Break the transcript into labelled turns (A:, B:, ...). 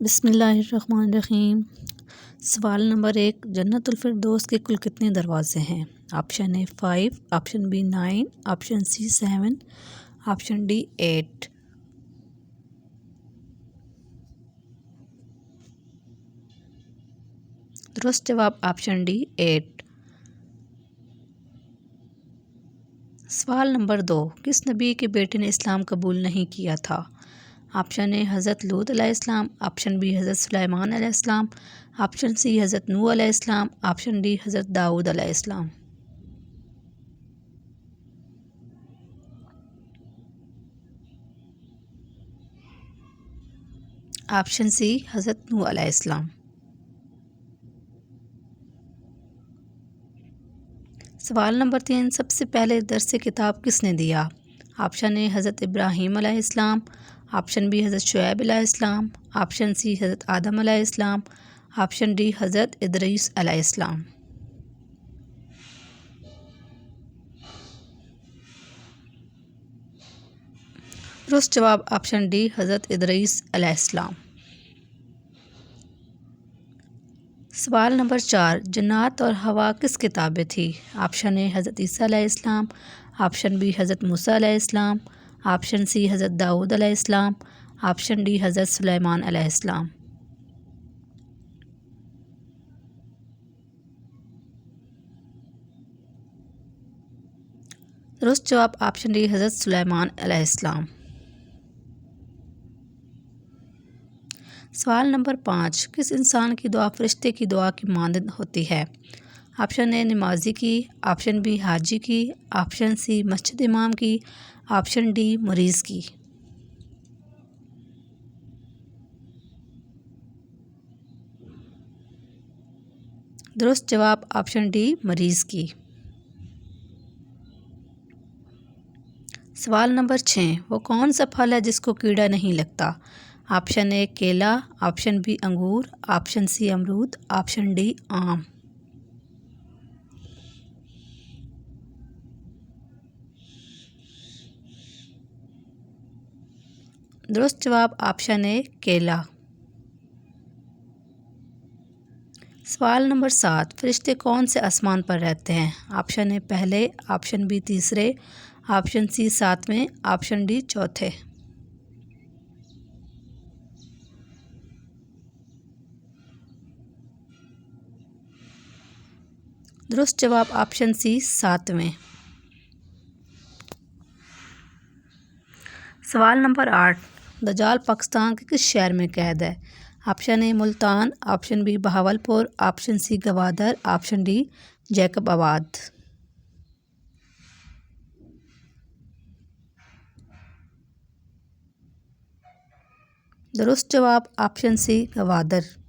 A: بسم اللہ الرحمن الرحیم۔ سوال نمبر 1، جنت الفردوس کے کل کتنے دروازے ہیں؟ Option A 5، option B 9، option C 7، option D 8۔ درست جواب آپشن ڈی 8۔ سوال نمبر 2، کس نبی کے بیٹے نے اسلام قبول نہیں کیا تھا؟ آپشن اے حضرت لوط علیہ السلام، آپشن بی حضرت سلیمان علیہ السلام، آپشن سی حضرت نوح علیہ السلام، آپشن ڈی حضرت داؤد علیہ السلام۔ آپشن سی حضرت نوح علیہ السلام۔ سوال نمبر 3، سب سے پہلے درس کتاب کس نے دیا؟ آپشن اے حضرت ابراہیم علیہ السلام، آپشن بی حضرت شعیب علیہ السلام، آپشن سی حضرت آدم علیہ السلام، آپشن ڈی حضرت ادریس علیہ السلام۔ درست جواب آپشن ڈی حضرت ادریس علیہ السلام۔ سوال نمبر 4، جنات اور ہوا کس کتابیں تھی؟ آپشن اے حضرت عیسیٰ علیہ السلام، آپشن بی حضرت موسیٰ علیہ السلام، آپشن سی حضرت داؤد علیہ السلام، آپشن ڈی حضرت سلیمان علیہ السلام۔ درست جواب آپشن ڈی حضرت سلیمان علیہ السلام۔ سوال نمبر 5، کس انسان کی دعا فرشتے کی دعا کی مانند ہوتی ہے؟ آپشن اے نمازی کی، آپشن بی حاجی کی، آپشن سی مسجد امام کی، آپشن ڈی مریض کی۔ درست جواب آپشن ڈی مریض کی۔ سوال نمبر 6، وہ کون سا پھل ہے جس کو کیڑا نہیں لگتا؟ آپشن اے کیلا، آپشن بی انگور، آپشن سی امرود، آپشن ڈی آم۔ درست جواب آپشن اے کیلا۔ سوال نمبر 7، فرشتے کون سے آسمان پر رہتے ہیں؟ آپشن اے پہلے، آپشن بی تیسرے، آپشن سی 7ویں، آپشن ڈی چوتھے۔ درست جواب آپشن سی 7ویں۔ سوال نمبر 8، دجال پاکستان کے کس شہر میں قید ہے؟ Option A Multan, option B Bahawalpur, option C Gwadar, option D Jacobabad. درست جواب آپشن سی گوادر۔